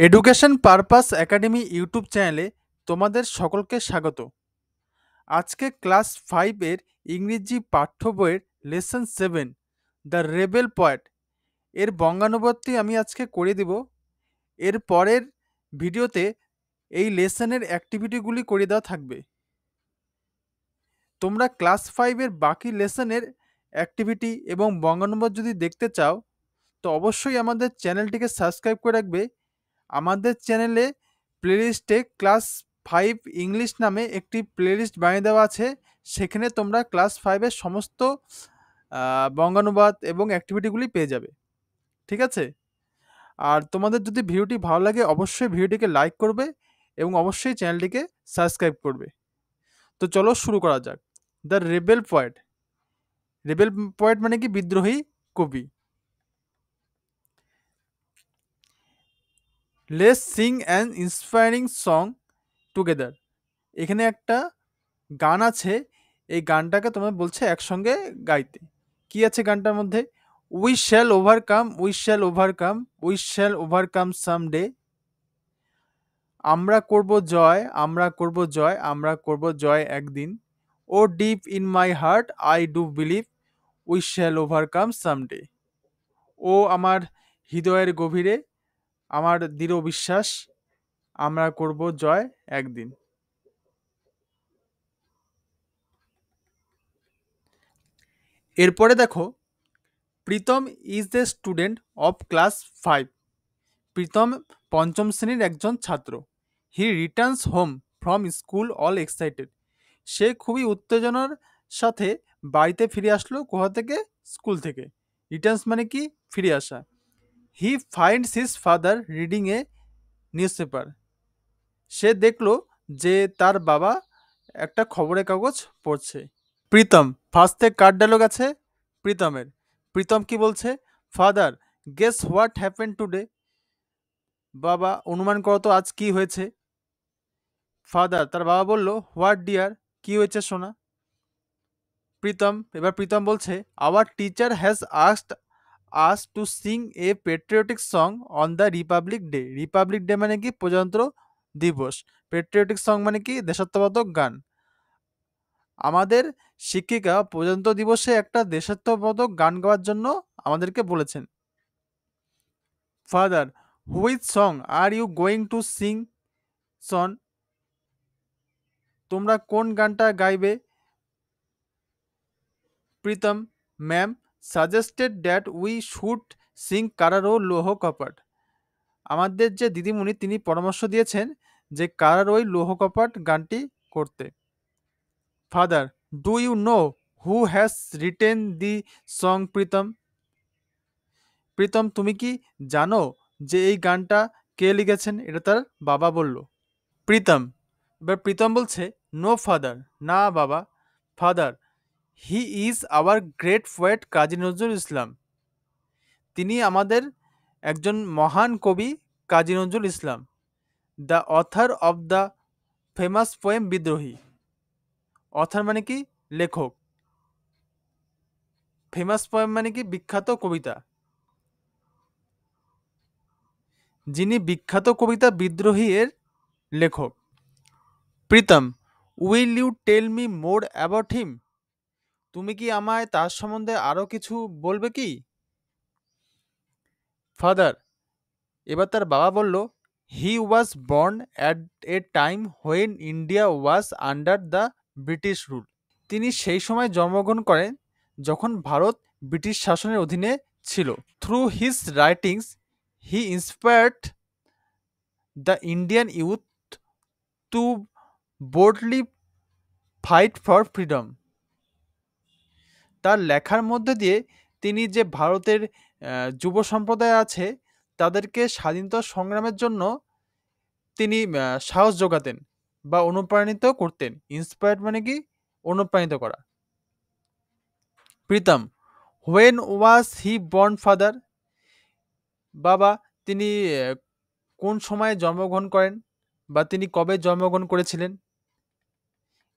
Education purpose academy YouTube চ্যানেলে তোমাদের সকলকে স্বাগত। আজকে ক্লাস 5 এর ইংরেজি পাঠ্য বইয়ের লেসন 7 দ্য রেবেল পয়েট এর বঙ্গানুবাদটি আমি আজকে করে দিব। এর পরের ভিডিওতে এই লেসনের অ্যাক্টিভিটিগুলি করে দেওয়া থাকবে। তোমরা ক্লাস 5 এর বাকি লেসনের অ্যাক্টিভিটি এবং বঙ্গানুবাদ যদি দেখতে চাও তো অবশ্যই আমাদের চ্যানেলটিকে সাবস্ক্রাইব করে রাখবে। আমাদের চ্যানেলে প্লেলিস্টে ক্লাস 5 ইংলিশ নামে একটি প্লেলিস্ট বানিয়ে দেওয়া আছে। সেখানে তোমরা ক্লাস 5 এর সমস্ত বঙ্গানুবাদ এবং অ্যাক্টিভিটিগুলি পেয়ে যাবে। ঠিক আছে? আর তোমাদের যদি ভিডিওটি ভালো লাগে অবশ্যই ভিডিওটিকে লাইক করবে এবং অবশ্যই চ্যানেলটিকে সাবস্ক্রাইব করবে। তো চলো শুরু করা যাক। The rebel poet. Rebel poet মানে কি? বিদ্রোহী কবি। Let's Singh an inspiring song together. এখানে একটা গান আছে, এই গানটাকে তোমার বলছে একসঙ্গে গাইতে। কি আছে গানটার মধ্যে? We shall overcome, we shall overcome, we shall overcome someday. আমরা করব জয়, আমরা করব জয়, আমরা করব জয় একদিন। Oh deep in my heart I do believe we shall overcome someday. ও আমার হৃদয়ের গভীরে আমার দৃঢ় বিশ্বাস, আমরা করব জয় একদিন। এরপরে দেখো, Pritam is the student of class 5। Pritam পঞ্চম শ্রেণীর একজন ছাত্র। He returns home from school all excited. সে খুবই উত্তেজনার সাথে বাড়িতে ফিরে আসলো। কোথা থেকে? স্কুল থেকে। রিটার্নস মানে কি? ফিরে আসা। He finds his father reading a newspaper. সে দেখলো যে তার বাবা একটা খবরের কাগজ পড়ছে। প্রীতম, ফার্স্টে কার ডায়লগ আছে? প্রীতমের। প্রীতম কি বলছে? Father, guess what happen today. বাবা, অনুমান করো তো আজ কি হয়েছে। ফাদার, তার বাবা বলল, হোয়াট ডিয়ার, কি হয়েছে সোনা। প্রীতম, এবার প্রীতম বলছে, our teacher has asked us to Singh A patriotic song on the Republic day. Republic day মানে কি? প্রজাতন্ত্র দিবস। পেট্রিয়টিক সং মানে কি? দেশাত্মবোধক গান। আমাদের শিক্ষিকা প্রজাতন্ত্র দিবসে একটা দেশাত্মবোধক গান গাওয়ার জন্য আমাদেরকে বলেছেন। Father, which song are you going to sing son. তোমরা কোন গানটা গাইবে? Pritam, ma'am suggested that we should sing Kararo Louho Kapat. আমাদের যে দিদিমণি তিনি পরামর্শ দিয়েছেন যে কারারোই লোহ কপাট গানটি করতে। Father, do you know who has written the song Pritam. Pritam, তুমি কি জানো যে এই গানটা কে লিখেছেন? এটা তার বাবা বলল। প্রীতম, এবার প্রীতম বলছে, নো ফাদার, না বাবা। Father, he is our great poet Kazi Nazrul Islam. তিনি আমাদের একজন মহান কবি Kazi Nazrul Islam. The author of the famous poem Bidrohi. Author মানে কি? লেখক। ফেমাস পোয়েম মানে কি? বিখ্যাত কবিতা। যিনি বিখ্যাত কবিতা বিদ্রোহী এর লেখক। Pritam, will you tell me more about him. তুমি কি আমায় তার সম্বন্ধে আরো কিছু বলবে কি? ফাদার, এবার তার বাবা বলল, he was born at a time when India was under the British rule. তিনি সেই সময় জন্মগ্রহণ করেন যখন ভারত ব্রিটিশ শাসনের অধীনে ছিল। Through his writings he inspired the Indian youth to boldly fight for freedom. তার লেখার মধ্যে দিয়ে তিনি যে ভারতের যুব সম্প্রদায় আছে তাদেরকে স্বাধীনতা সংগ্রামের জন্য তিনি সাহস যোগাতেন বা অনুপ্রাণিত করতেন। ইন্সপায়ার্ড মানে কি? অনুপ্রাণিত করা। Pritam, when was he born father. বাবা, তিনি কোন সময়ে জন্মগ্রহণ করেন বা তিনি কবে জন্মগ্রহণ করেছিলেন?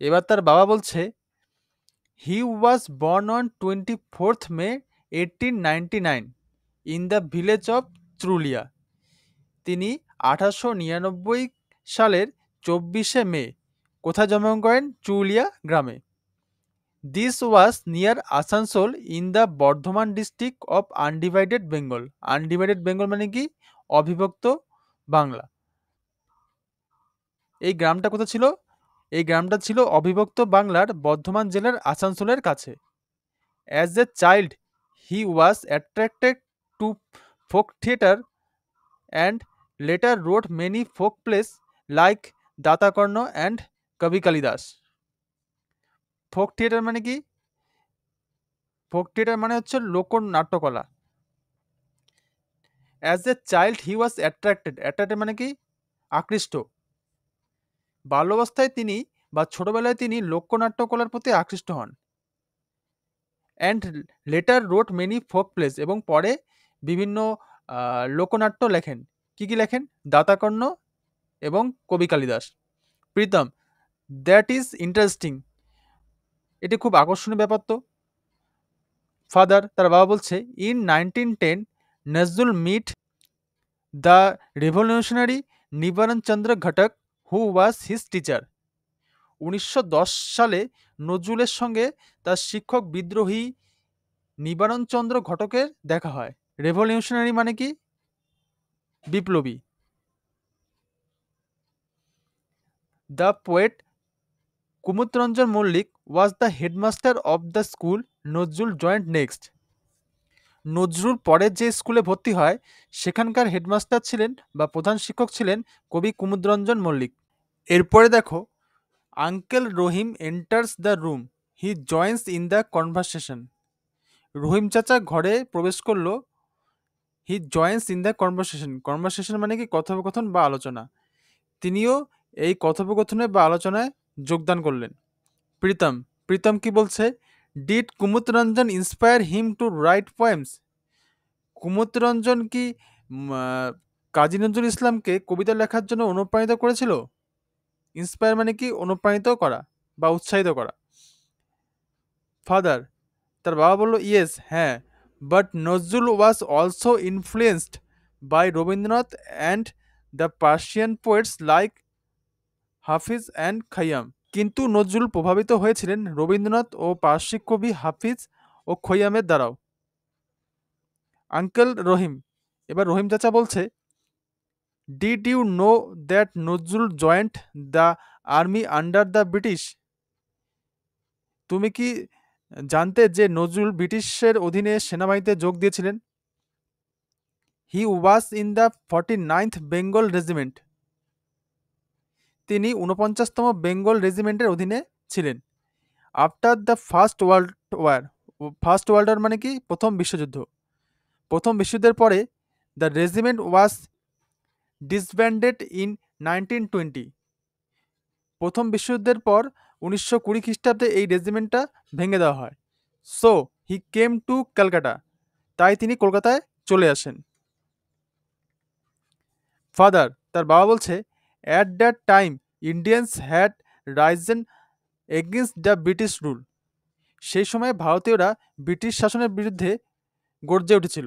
এবার তার বাবা বলছে, he was born on 24th May 1899 in the village of Churulia. তিনি 1899 সালের 24শে মে কোথায় জন্মগ্রহণ করেন? চুলিয়া গ্রামে। This was near Asansol in the Bardhaman district of undivided Bengal. Undivided Bengal মানে কি? অবিভক্ত বাংলা। এই গ্রামটা কোথায় ছিল? এই গ্রামটা ছিল অবিভক্ত বাংলার বর্ধমান জেলার আসানসোলের কাছে। As a child he was attracted to folk theatre and letter road many folk place like Datakarna and কবি কালিদাস। ফোক থিয়েটার মানে কি? ফোক থিয়েটার মানে হচ্ছে লোকনাট্যকলা। As a child he was attracted মানে কি? আকৃষ্ট। বাল্যাবস্থায় তিনি বা ছোটবেলায় তিনি লোকনাট্যকলার প্রতি আকৃষ্ট হন। And letter road many folk place, এবং পরে বিভিন্ন লোকনাট্য লেখেন। কি কি লেখেন? দাতাকর্ণ এবং কবি Kalidas. Pritam, that is interesting. এটি খুব আকর্ষণীয় ব্যাপার তো। ফাদার, তার বাবা বলছে, in 1910 Nazrul met the revolutionary Nibaran Chandra Ghatak who was his teacher. 1910 সালে নজরুলের সঙ্গে তার শিক্ষক বিদ্রোহী নিবারণ চন্দ্র ঘটকের দেখা হয়। রেভলিউশনারি মানে কি? বিপ্লবী। The poet Kumudranjan Mallick was the headmaster of the school Nazrul joined next. Nazrul পরের যে স্কুলে ভর্তি হয় সেখানকার হেডমাস্টার ছিলেন বা প্রধান শিক্ষক ছিলেন কবি কুমুদরঞ্জন মল্লিক। এরপরে দেখো, uncle Rahim enters the room, he joins in the conversation. Rahim চাচা ঘরে প্রবেশ করলো। He joins in the conversation. Conversation মানে কি? কথোপকথন বা আলোচনা। তিনিও এই কথোপকথনে বা আলোচনায় যোগদান করলেন। প্রীতম, প্রীতম কি বলছে? Did Kumudranjan inspire him to write poems. Kumudranjan কি কাজী নজরুল ইসলামকে কবিতা লেখার জন্য অনুপ্রাণিত করেছিল? ইন্সপায়ার মানে কি? অনুপ্রাণিত করা বা উৎসাহিত করা। ফাদার, তার বাবা বলল, ইয়েস, হ্যাঁ, but Nazrul was also influenced by Rabindranath and the Persian poets like Hafiz and Khayyam. কিন্তু নজরুল প্রভাবিত হয়েছিলেন রবীন্দ্রনাথ ও পার্সিক কবি হাফিজ ও খৈয়ামের দ্বারাও। আঙ্কেল রহিম, এবার রহিম চাচা বলছে, did you know that Nazrul joined the army under the British. তুমি কি জানতে যে নজরুল ব্রিটিশের অধীনে সেনাবাহিনীতে যোগ দিয়েছিলেন? He was in the 49th Bengal regiment. তিনি 49তম বেঙ্গল রেজিমেন্টের অধীনে ছিলেন। After the First World War. First World War মানে কি? প্রথম বিশ্বযুদ্ধ। প্রথম বিশ্বযুদ্ধের পরে the regiment was disbanded in 1920। প্রথম বিশ্বযুদ্ধের পর 1920 খ্রিস্টাব্দে এই রেজিমেন্টটা ভেঙে দেওয়া হয়। So he came to Calcutta. তাই তিনি কলকাতায় চলে আসেন। ফাদার, তার বাবা বলছে, at that time Indians had Ryzen against the British rule. সেই সময় ভারতীয়রা ব্রিটিশ শাসনের বিরুদ্ধে গর্জে উঠেছিল।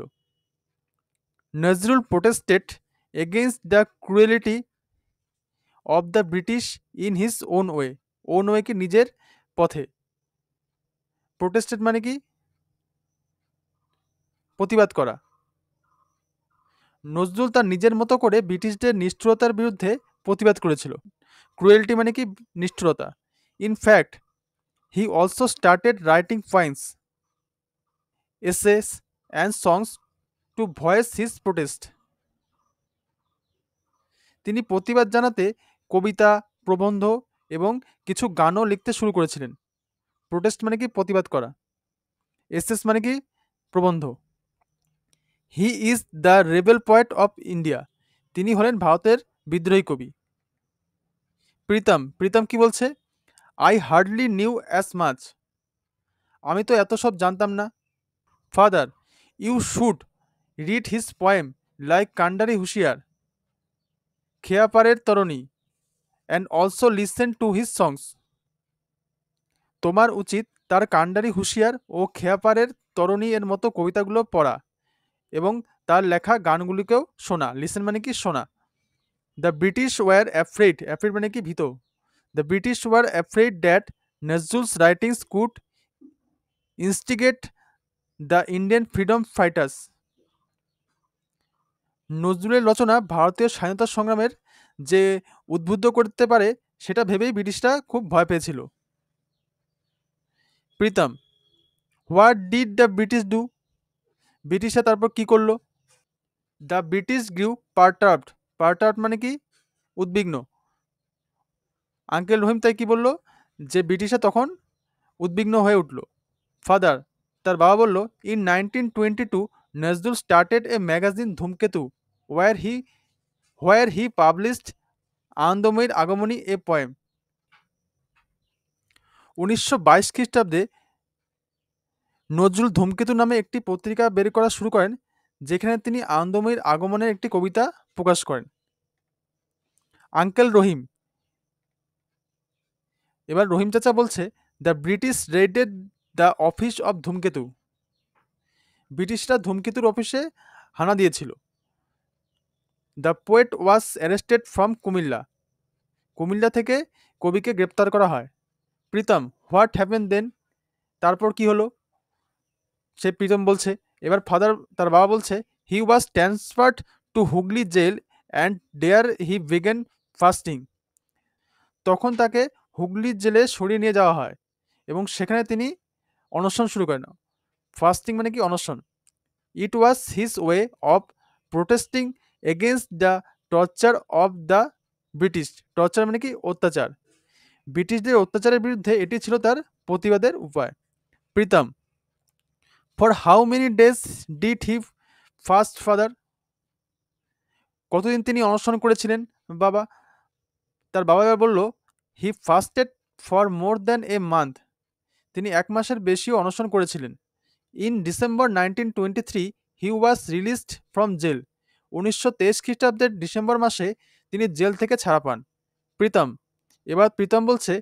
Nazrul protested against the cruelty of the British in his own way. Own way কি? নিজের পথে। প্রোটেস্টেড মানে কি? প্রতিবাদ করা। নজরুল তার নিজের মতো করে ব্রিটিশদের নিষ্ঠুরতার বিরুদ্ধে প্রতিবাদ করেছিল। ক্রুয়েলটি মানে কি? নিষ্ঠুরতা। In fact he also started writing poems, essays and songs to voice his protest. তিনি প্রতিবাদ জানাতে কবিতা, প্রবন্ধ এবং কিছু গানও লিখতে শুরু করেছিলেন। প্রোটেস্ট মানে কি? প্রতিবাদ করা। এসেস মানে কি? প্রবন্ধ। He is the rebel poet of India. তিনি হলেন ভারতের বিদ্রোহী কবি। প্রীতম, প্রীতম কি বলছে? I hardly knew as much. আমি তো এত সব জানতাম না। Father, you should read his poem like Kandari Hushiyar, খেয়াপারের তরণী and also listen to his songs. তোমার উচিত তার কান্ডারি হুঁশিয়ার ও খেয়াপারের তরণী এর মতো কবিতাগুলো পড়া এবং তার লেখা গানগুলিকেও শোনা। লিসেন মানে কি? শোনা। The British war afraid, afraid মানে কি ভীত, the British war afraid that Nazrul's writings could instigate the Indian freedom fighters. নজরুলের রচনা ভারতীয় স্বাধীনতা সংগ্রামের যে উদ্বুদ্ধ করতে পারে সেটা ভেবেই ব্রিটিশরা খুব ভয় পেয়েছিল। Pritam, what did the British do, ব্রিটিশরা তারপর কি করলো? দ্য ব্রিটিশ গ্রিউ পারটার্বড, পারটার্বড মানে কি উদ্বিগ্ন। আঙ্কেল রহিম তাই কি বলল, যে ব্রিটিশরা তখন উদ্বিগ্ন হয়ে উঠল। ফাদার, তার বাবা বলল, in 1922 Nazrul started a magazine ধূমকেতু war he published আনন্দময়ীর Agamani a poem. 1922 খ্রিস্টাব্দে নজরুল ধূমকেতু নামে একটি পত্রিকা বের করা শুরু করেন, যেখানে তিনি আনন্দময়ীর আগমনের একটি কবিতা প্রকাশ করেন। আঙ্কেল রহিম, এবার রহিম চাচা বলছে, the British raided the office of Dhumketu, ব্রিটিশরা ধূমকেতুর অফিসে হানা দিয়েছিল। The poet was arrested from Comilla, Comilla থেকে কবিকে গ্রেপ্তার করা হয়। প্রীতম, হোয়াট হ্যাপেন দেন, তারপর কি হলো? সে প্রীতম বলছে, এবার ফাদার তার বাবা বলছে, he was transferred to Hooghly jail and there he began fasting, তখন তাকে হুগলির জেলে সরিয়ে নিয়ে যাওয়া হয় এবং সেখানে তিনি অনশন শুরু করেন। ফাস্টিং মানে কি অনশন। It was his way of protesting against the torture of the British, torture মানে কি অত্যাচার, ব্রিটিশদের অত্যাচারের বিরুদ্ধে এটি ছিল তার প্রতিবাদের উপায়। Pritam, for how many days did he fast father, কতদিন তিনি অনশন করেছিলেন বাবা? তার বাবা এবার বলল, he fasted for more than a month, তিনি 1 মাসের বেশিও অনশন করেছিলেন। In December 1923 he was released from jail, 1923 খ্রিস্টাব্দের ডিসেম্বর মাসে তিনি জেল থেকে ছাড়া পান। প্রীতম, এবার প্রীতম বলছে,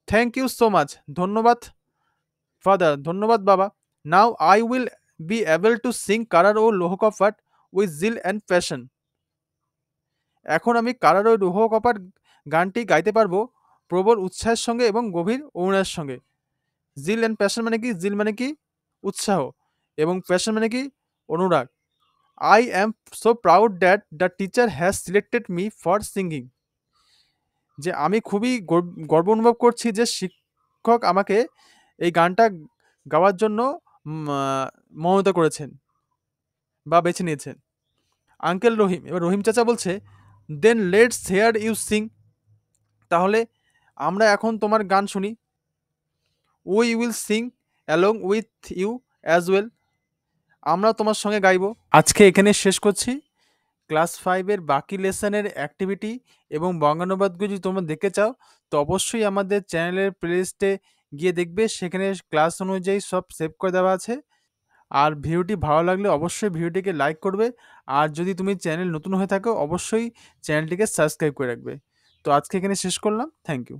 থ্যাংক ইউ সো মাচ, ধন্যবাদ ফাদার, ধন্যবাদ বাবা। Now I will be able to Singh কারার ও লৌহ কপাট উইথ জিল অ্যান্ড প্যাশন, এখন আমি কারার ও লৌহ কপাট গানটি গাইতে পারবো প্রবল উৎসাহের সঙ্গে এবং গভীর অনুরাগের সঙ্গে। জিল অ্যান্ড প্যাশন মানে কি, জিল মানে কি উৎসাহ এবং প্যাশন মানে কি অনুরাগ। I am so proud that the teacher has selected me for singing, যে আমি খুবই গর্ব অনুভব করছি যে শিক্ষক আমাকে এই গানটা গাওয়ার জন্য মনোনীত করেছেন বা বেছে নিয়েছেন। আঙ্কেল রহিম, এবার রহিম চাচা বলছে, then let's hear you sing, তাহলে আমরা এখন তোমার গান শুনি। We will sing along with you as well, আমরা তোমার সঙ্গে গাইব। আজকে এখানে শেষ করছি। ক্লাস 5-এর বাকি লেসনের অ্যাক্টিভিটি এবং বঙ্গানুবাদগুলো যদি তোমরা দেখতে চাও তো অবশ্যই আমাদের চ্যানেলের প্লেলিস্টে গিয়ে দেখবে, সেখানে ক্লাস অনুযায়ী সব সেভ করে দেওয়া আছে। আর ভিডিওটি ভালো লাগলে অবশ্যই ভিডিওটিকে লাইক করবে, আর যদি তুমি চ্যানেল নতুন হয়ে থাকো অবশ্যই চ্যানেলটিকে সাবস্ক্রাইব করে রাখবে। তো আজকে এখানে শেষ করলাম, থ্যাংক ইউ।